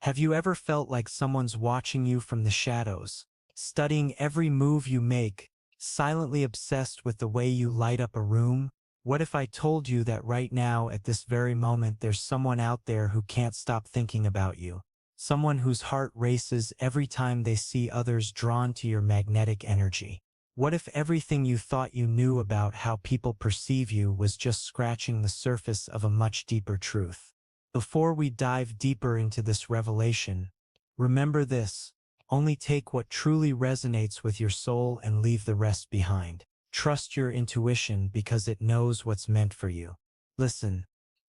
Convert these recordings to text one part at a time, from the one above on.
Have you ever felt like someone's watching you from the shadows, studying every move you make, silently obsessed with the way you light up a room? What if I told you that right now, at this very moment, there's someone out there who can't stop thinking about you? Someone whose heart races every time they see others drawn to your magnetic energy. What if everything you thought you knew about how people perceive you was just scratching the surface of a much deeper truth? Before we dive deeper into this revelation, remember this: only take what truly resonates with your soul and leave the rest behind. Trust your intuition because it knows what's meant for you. Listen,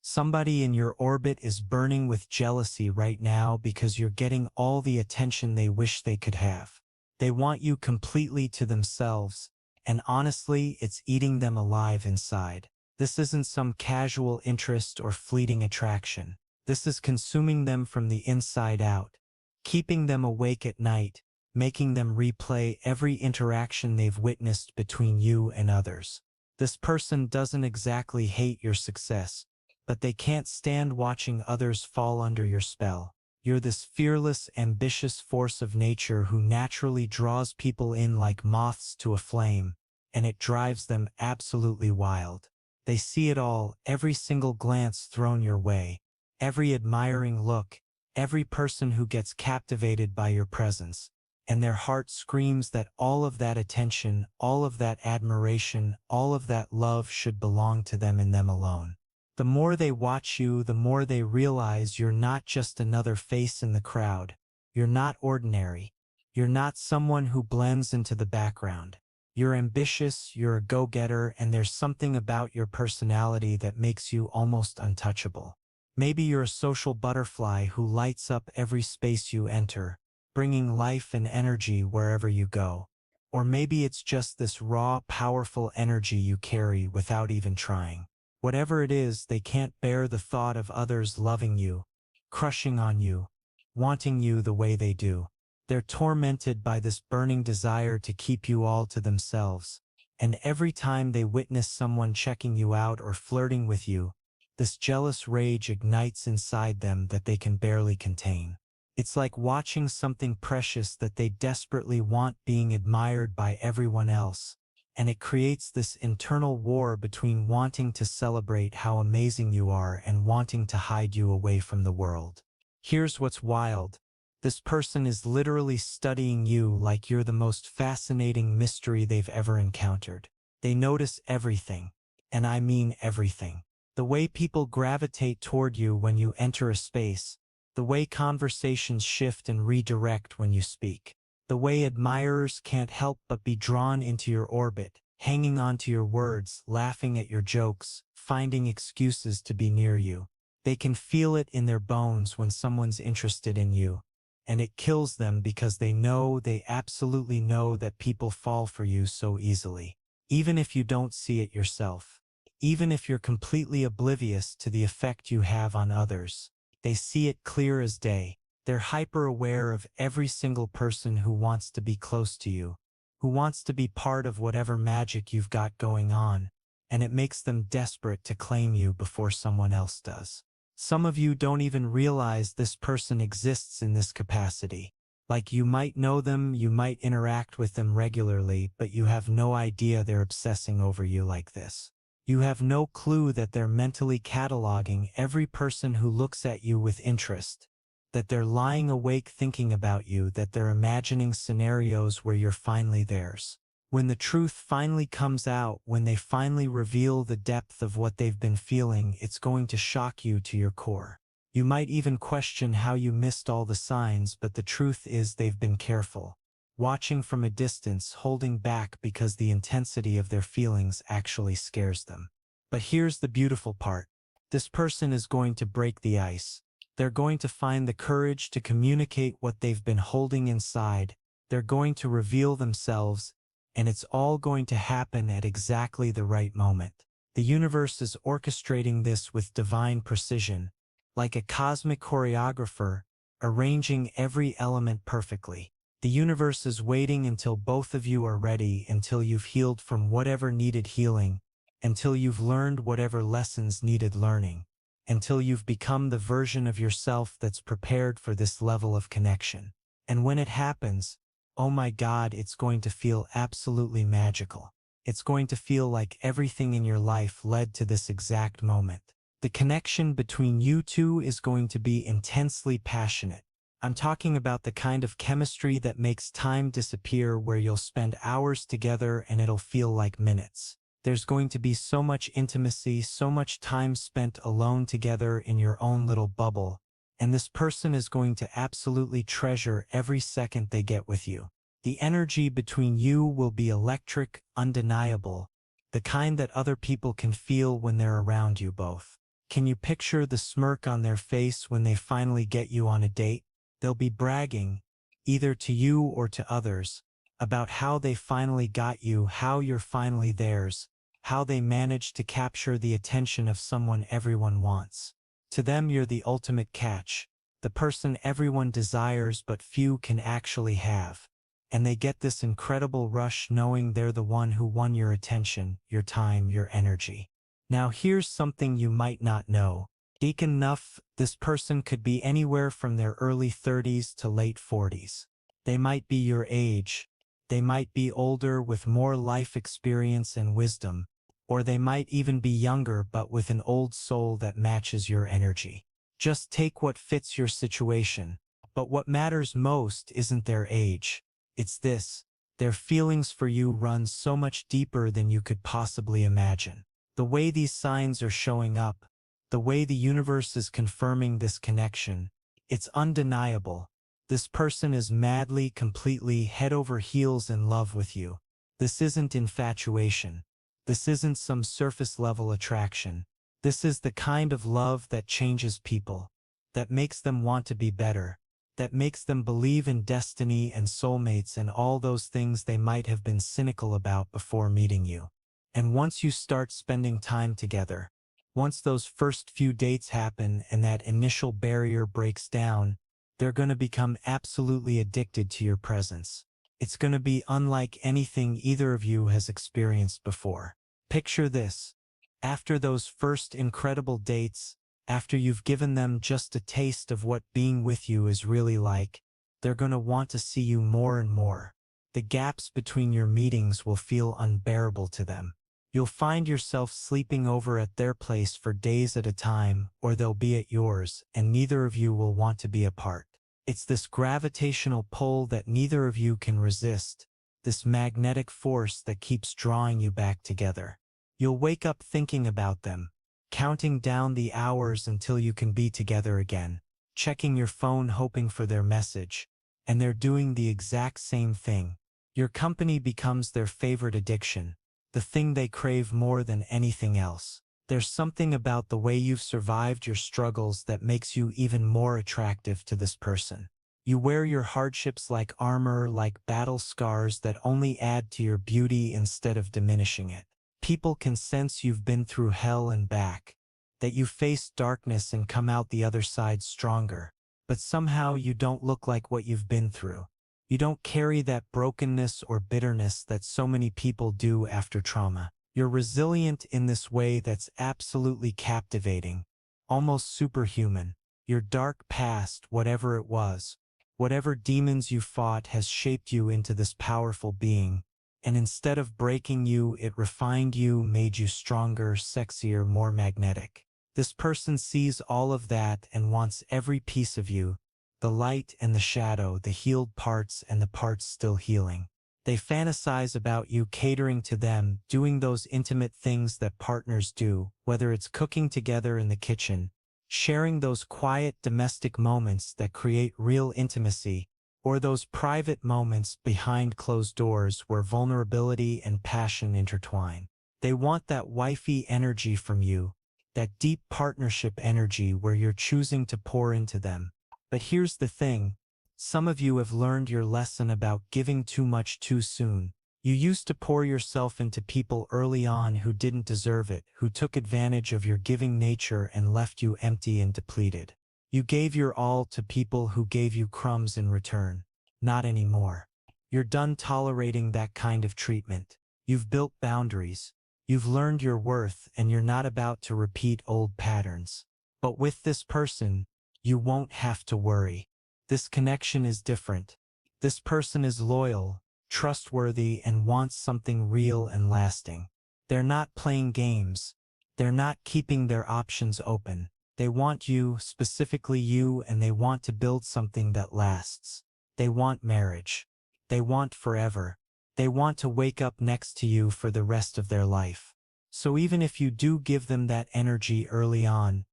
somebody in your orbit is burning with jealousy right now because you're getting all the attention they wish they could have. They want you completely to themselves, and honestly, it's eating them alive inside. This isn't some casual interest or fleeting attraction. This is consuming them from the inside out, keeping them awake at night, making them replay every interaction they've witnessed between you and others. This person doesn't exactly hate your success, but they can't stand watching others fall under your spell. You're this fearless, ambitious force of nature who naturally draws people in like moths to a flame, and it drives them absolutely wild. They see it all, every single glance thrown your way, every admiring look, every person who gets captivated by your presence, and their heart screams that all of that attention, all of that admiration, all of that love should belong to them and them alone. The more they watch you, the more they realize you're not just another face in the crowd. You're not ordinary. You're not someone who blends into the background. You're ambitious, you're a go-getter, and there's something about your personality that makes you almost untouchable. Maybe you're a social butterfly who lights up every space you enter, bringing life and energy wherever you go. Or maybe it's just this raw, powerful energy you carry without even trying. Whatever it is, they can't bear the thought of others loving you, crushing on you, wanting you the way they do. They're tormented by this burning desire to keep you all to themselves, and every time they witness someone checking you out or flirting with you, this jealous rage ignites inside them that they can barely contain. It's like watching something precious that they desperately want being admired by everyone else, and it creates this internal war between wanting to celebrate how amazing you are and wanting to hide you away from the world. Here's what's wild. This person is literally studying you like you're the most fascinating mystery they've ever encountered. They notice everything, and I mean everything. The way people gravitate toward you when you enter a space, the way conversations shift and redirect when you speak, the way admirers can't help but be drawn into your orbit, hanging onto your words, laughing at your jokes, finding excuses to be near you. They can feel it in their bones when someone's interested in you. And it kills them because they absolutely know that people fall for you so easily. Even if you don't see it yourself. Even if you're completely oblivious to the effect you have on others. They see it clear as day. They're hyper-aware of every single person who wants to be close to you, who wants to be part of whatever magic you've got going on, and it makes them desperate to claim you before someone else does. Some of you don't even realize this person exists in this capacity. Like, you might know them, you might interact with them regularly, but you have no idea they're obsessing over you like this. You have no clue that they're mentally cataloging every person who looks at you with interest, that they're lying awake thinking about you, that they're imagining scenarios where you're finally theirs. When the truth finally comes out, when they finally reveal the depth of what they've been feeling, it's going to shock you to your core. You might even question how you missed all the signs, but the truth is they've been careful, watching from a distance, holding back because the intensity of their feelings actually scares them. But here's the beautiful part. This person is going to break the ice. They're going to find the courage to communicate what they've been holding inside. They're going to reveal themselves, and it's all going to happen at exactly the right moment. The universe is orchestrating this with divine precision, like a cosmic choreographer, arranging every element perfectly. The universe is waiting until both of you are ready, until you've healed from whatever needed healing, until you've learned whatever lessons needed learning. until you've become the version of yourself that's prepared for this level of connection. And when it happens, oh my God, it's going to feel absolutely magical. It's going to feel like everything in your life led to this exact moment. The connection between you two is going to be intensely passionate. I'm talking about the kind of chemistry that makes time disappear, where you'll spend hours together and it'll feel like minutes. There's going to be so much intimacy, so much time spent alone together in your own little bubble, and this person is going to absolutely treasure every second they get with you. The energy between you will be electric, undeniable, the kind that other people can feel when they're around you both. Can you picture the smirk on their face when they finally get you on a date? They'll be bragging, either to you or to others, about how they finally got you, how you're finally theirs, how they managed to capture the attention of someone everyone wants. To them, you're the ultimate catch, the person everyone desires but few can actually have. And they get this incredible rush knowing they're the one who won your attention, your time, your energy. Now here's something you might not know. Enough, this person could be anywhere from their early 30s to late 40s. They might be your age, they might be older with more life experience and wisdom, or they might even be younger but with an old soul that matches your energy. Just take what fits your situation. But what matters most isn't their age. It's this: their feelings for you run so much deeper than you could possibly imagine. The way these signs are showing up, the way the universe is confirming this connection, it's undeniable. This person is madly, completely, head over heels in love with you. This isn't infatuation. This isn't some surface-level attraction. This is the kind of love that changes people, that makes them want to be better, that makes them believe in destiny and soulmates and all those things they might have been cynical about before meeting you. And once you start spending time together, once those first few dates happen and that initial barrier breaks down, they're going to become absolutely addicted to your presence. It's going to be unlike anything either of you has experienced before. Picture this: after those first incredible dates, after you've given them just a taste of what being with you is really like, they're going to want to see you more and more. The gaps between your meetings will feel unbearable to them. You'll find yourself sleeping over at their place for days at a time, or they'll be at yours, and neither of you will want to be apart. It's this gravitational pull that neither of you can resist, this magnetic force that keeps drawing you back together. You'll wake up thinking about them, counting down the hours until you can be together again, checking your phone hoping for their message, and they're doing the exact same thing. Your company becomes their favorite addiction, the thing they crave more than anything else. There's something about the way you've survived your struggles that makes you even more attractive to this person. You wear your hardships like armor, like battle scars that only add to your beauty instead of diminishing it. People can sense you've been through hell and back, that you faced darkness and come out the other side stronger. But somehow you don't look like what you've been through. You don't carry that brokenness or bitterness that so many people do after trauma. You're resilient in this way that's absolutely captivating, almost superhuman. Your dark past, whatever it was, whatever demons you fought, has shaped you into this powerful being. And instead of breaking you, it refined you, made you stronger, sexier, more magnetic. This person sees all of that and wants every piece of you. The light and the shadow, the healed parts and the parts still healing. They fantasize about you catering to them, doing those intimate things that partners do, whether it's cooking together in the kitchen, sharing those quiet domestic moments that create real intimacy, or those private moments behind closed doors where vulnerability and passion intertwine. They want that wifey energy from you, that deep partnership energy where you're choosing to pour into them. But here's the thing: some of you have learned your lesson about giving too much too soon. You used to pour yourself into people early on who didn't deserve it, who took advantage of your giving nature and left you empty and depleted. You gave your all to people who gave you crumbs in return. Not anymore. You're done tolerating that kind of treatment. You've built boundaries. You've learned your worth, and you're not about to repeat old patterns. But with this person, you won't have to worry. This connection is different. This person is loyal, trustworthy, and wants something real and lasting. They're not playing games. They're not keeping their options open. They want you, specifically you, and they want to build something that lasts. They want marriage. They want forever. They want to wake up next to you for the rest of their life. So even if you do give them that energy early on,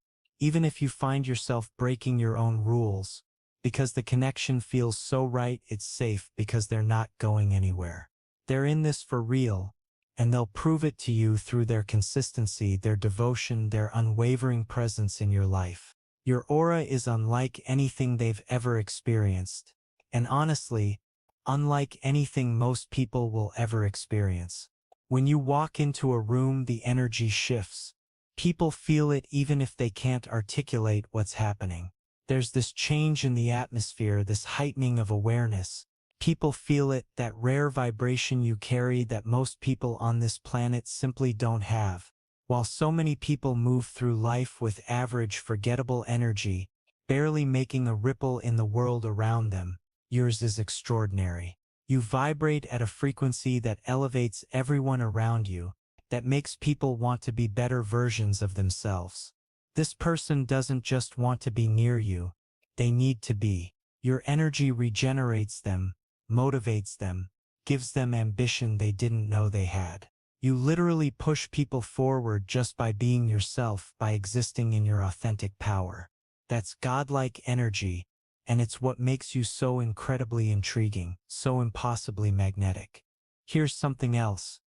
even if you find yourself breaking your own rules, because the connection feels so right, it's safe because they're not going anywhere. They're in this for real, and they'll prove it to you through their consistency, their devotion, their unwavering presence in your life. Your aura is unlike anything they've ever experienced, and honestly, unlike anything most people will ever experience. When you walk into a room, the energy shifts. People feel it even if they can't articulate what's happening. There's this change in the atmosphere, this heightening of awareness. People feel it, that rare vibration you carry that most people on this planet simply don't have. While so many people move through life with average, forgettable energy, barely making a ripple in the world around them, yours is extraordinary. You vibrate at a frequency that elevates everyone around you, that makes people want to be better versions of themselves. This person doesn't just want to be near you, they need to be. Your energy regenerates them, motivates them, gives them ambition they didn't know they had. You literally push people forward just by being yourself, by existing in your authentic power. That's godlike energy, and it's what makes you so incredibly intriguing, so impossibly magnetic. Here's something else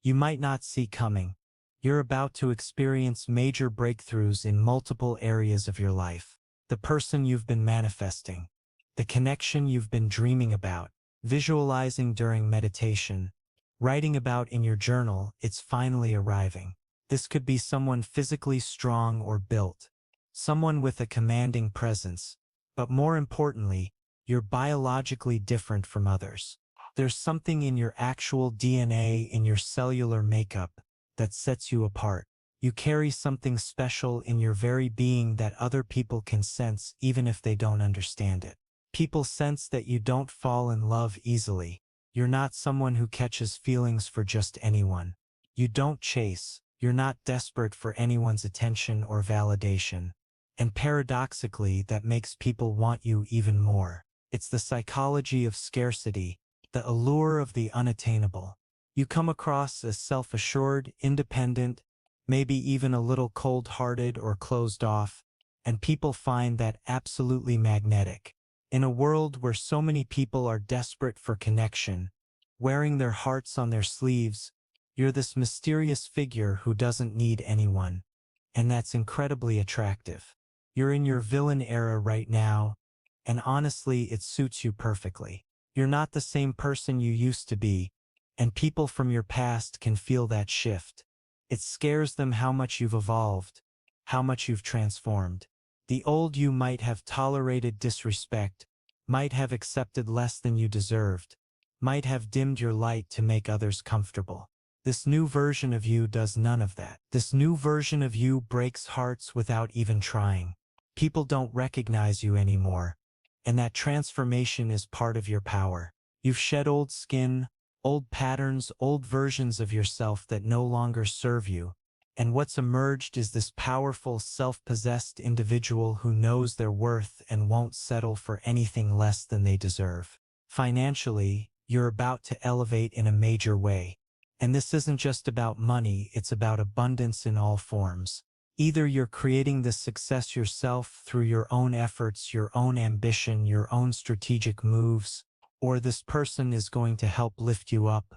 you might not see coming. You're about to experience major breakthroughs in multiple areas of your life. The person you've been manifesting, the connection you've been dreaming about, visualizing during meditation, writing about in your journal, it's finally arriving. This could be someone physically strong or built, someone with a commanding presence, but more importantly, you're biologically different from others. There's something in your actual DNA, in your cellular makeup, that sets you apart. You carry something special in your very being that other people can sense even if they don't understand it. People sense that you don't fall in love easily. You're not someone who catches feelings for just anyone. You don't chase. You're not desperate for anyone's attention or validation. And paradoxically, that makes people want you even more. It's the psychology of scarcity, the allure of the unattainable. You come across as self-assured, independent, maybe even a little cold-hearted or closed off, and people find that absolutely magnetic. In a world where so many people are desperate for connection, wearing their hearts on their sleeves, you're this mysterious figure who doesn't need anyone, and that's incredibly attractive. You're in your villain era right now, and honestly, it suits you perfectly. You're not the same person you used to be, and people from your past can feel that shift. It scares them how much you've evolved, how much you've transformed. The old you might have tolerated disrespect, might have accepted less than you deserved, might have dimmed your light to make others comfortable. This new version of you does none of that. This new version of you breaks hearts without even trying. People don't recognize you anymore, and that transformation is part of your power. You've shed old skin, old patterns, old versions of yourself that no longer serve you, and what's emerged is this powerful, self-possessed individual who knows their worth and won't settle for anything less than they deserve. Financially, you're about to elevate in a major way. And this isn't just about money, it's about abundance in all forms. Either you're creating this success yourself through your own efforts, your own ambition, your own strategic moves, or this person is going to help lift you up,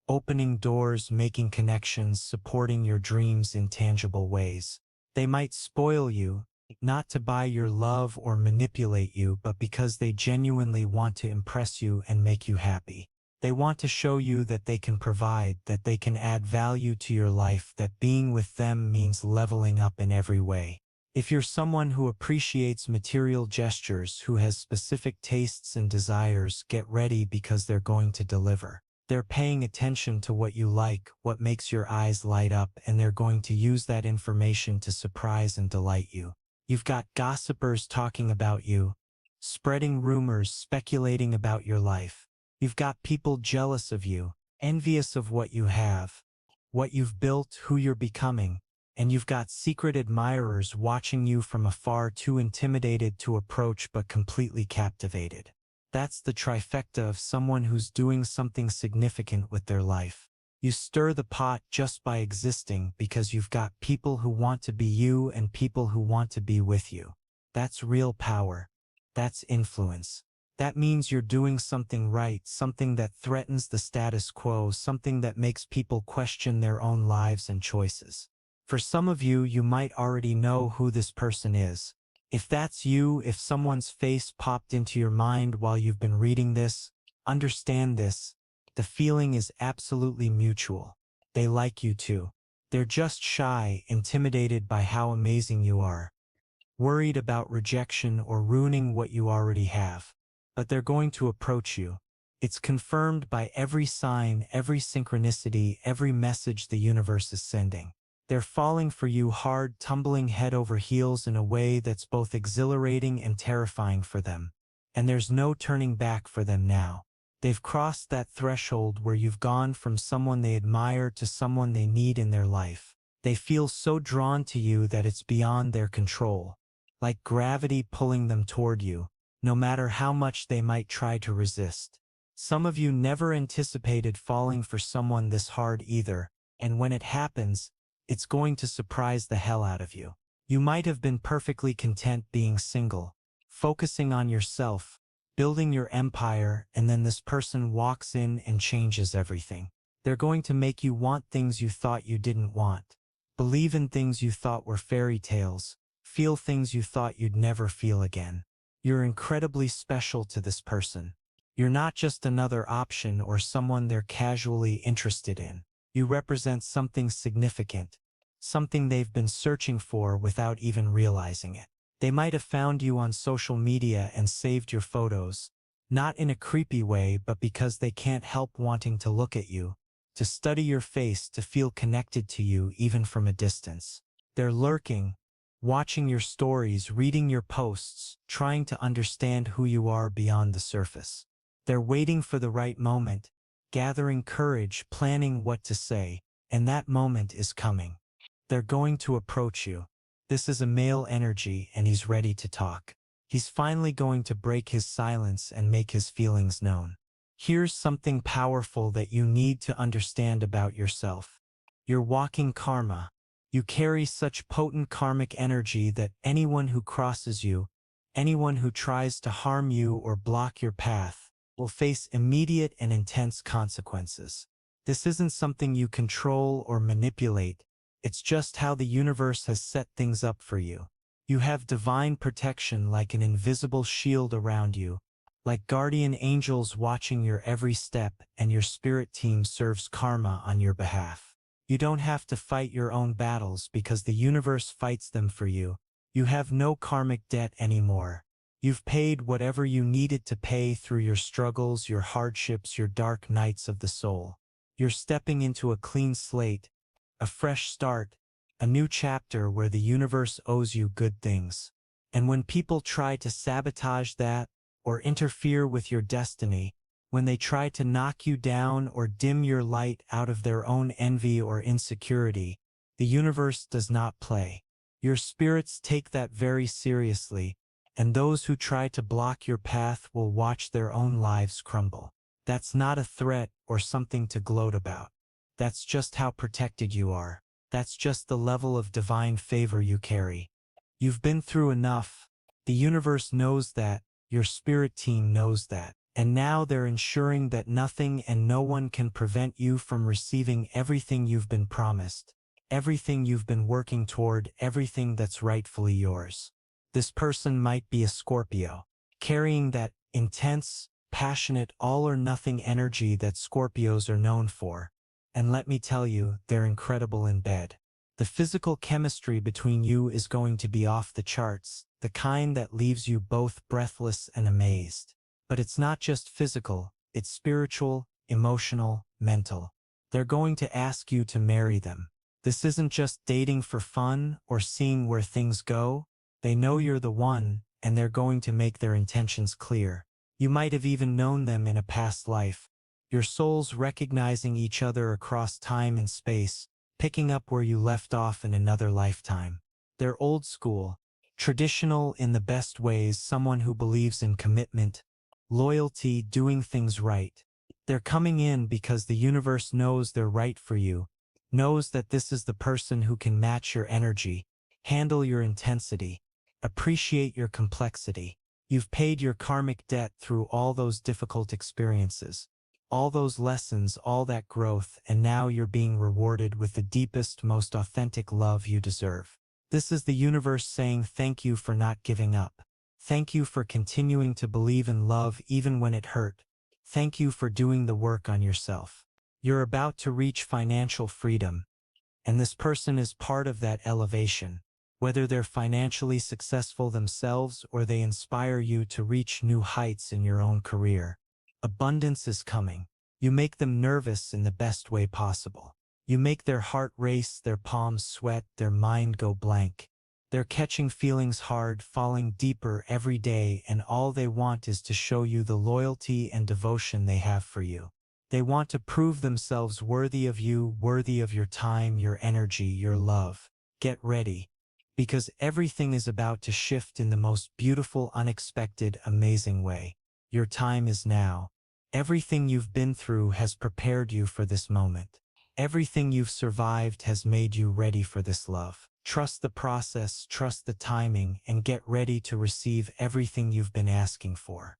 opening doors, making connections, supporting your dreams in tangible ways. They might spoil you, not to buy your love or manipulate you, but because they genuinely want to impress you and make you happy. They want to show you that they can provide, that they can add value to your life, that being with them means leveling up in every way. If you're someone who appreciates material gestures, who has specific tastes and desires, get ready because they're going to deliver. They're paying attention to what you like, what makes your eyes light up, and they're going to use that information to surprise and delight you. You've got gossipers talking about you, spreading rumors, speculating about your life. You've got people jealous of you, envious of what you have, what you've built, who you're becoming, and you've got secret admirers watching you from afar, too intimidated to approach but completely captivated. That's the trifecta of someone who's doing something significant with their life. You stir the pot just by existing because you've got people who want to be you and people who want to be with you. That's real power. That's influence. That means you're doing something right, something that threatens the status quo, something that makes people question their own lives and choices. For some of you, you might already know who this person is. If that's you, if someone's face popped into your mind while you've been reading this, understand this. The feeling is absolutely mutual. They like you too. They're just shy, intimidated by how amazing you are, worried about rejection or ruining what you already have. But they're going to approach you. It's confirmed by every sign, every synchronicity, every message the universe is sending. They're falling for you hard, tumbling head over heels in a way that's both exhilarating and terrifying for them. And there's no turning back for them now. They've crossed that threshold where you've gone from someone they admire to someone they need in their life. They feel so drawn to you that it's beyond their control, like gravity pulling them toward you, no matter how much they might try to resist. Some of you never anticipated falling for someone this hard either, and when it happens, it's going to surprise the hell out of you. You might have been perfectly content being single, focusing on yourself, building your empire, and then this person walks in and changes everything. They're going to make you want things you thought you didn't want, believe in things you thought were fairy tales, feel things you thought you'd never feel again. You're incredibly special to this person. You're not just another option or someone they're casually interested in. You represent something significant, something they've been searching for without even realizing it. They might have found you on social media and saved your photos, not in a creepy way, but because they can't help wanting to look at you, to study your face, to feel connected to you even from a distance. They're lurking, watching your stories, reading your posts, trying to understand who you are beyond the surface. They're waiting for the right moment, gathering courage, planning what to say, and that moment is coming. They're going to approach you. This is a male energy and he's ready to talk. He's finally going to break his silence and make his feelings known. Here's something powerful that you need to understand about yourself. You're walking karma. You carry such potent karmic energy that anyone who crosses you, anyone who tries to harm you or block your path, will face immediate and intense consequences. This isn't something you control or manipulate. It's just how the universe has set things up for you. You have divine protection, like an invisible shield around you, like guardian angels watching your every step, and your spirit team serves karma on your behalf. You don't have to fight your own battles because the universe fights them for you. You have no karmic debt anymore. You've paid whatever you needed to pay through your struggles, your hardships, your dark nights of the soul. You're stepping into a clean slate, a fresh start, a new chapter where the universe owes you good things. And when people try to sabotage that or interfere with your destiny, when they try to knock you down or dim your light out of their own envy or insecurity, the universe does not play. Your spirits take that very seriously, and those who try to block your path will watch their own lives crumble. That's not a threat or something to gloat about. That's just how protected you are. That's just the level of divine favor you carry. You've been through enough. The universe knows that. Your spirit team knows that. And now they're ensuring that nothing and no one can prevent you from receiving everything you've been promised, everything you've been working toward, everything that's rightfully yours. This person might be a Scorpio, carrying that intense, passionate, all-or-nothing energy that Scorpios are known for. And let me tell you, they're incredible in bed. The physical chemistry between you is going to be off the charts, the kind that leaves you both breathless and amazed. But it's not just physical, it's spiritual, emotional, mental. They're going to ask you to marry them. This isn't just dating for fun or seeing where things go. They know you're the one, and they're going to make their intentions clear. You might have even known them in a past life. Your souls recognizing each other across time and space, picking up where you left off in another lifetime. They're old school, traditional in the best ways, someone who believes in commitment, loyalty, doing things right. They're coming in because the universe knows they're right for you, knows that this is the person who can match your energy, handle your intensity, appreciate your complexity. You've paid your karmic debt through all those difficult experiences, all those lessons, all that growth, and now you're being rewarded with the deepest, most authentic love you deserve. This is the universe saying thank you for not giving up. Thank you for continuing to believe in love even when it hurt. Thank you for doing the work on yourself. You're about to reach financial freedom, and this person is part of that elevation. Whether they're financially successful themselves or they inspire you to reach new heights in your own career. Abundance is coming. You make them nervous in the best way possible. You make their heart race, their palms sweat, their mind go blank. They're catching feelings hard, falling deeper every day, and all they want is to show you the loyalty and devotion they have for you. They want to prove themselves worthy of you, worthy of your time, your energy, your love. Get ready, because everything is about to shift in the most beautiful, unexpected, amazing way. Your time is now. Everything you've been through has prepared you for this moment. Everything you've survived has made you ready for this love. Trust the process, trust the timing, and get ready to receive everything you've been asking for.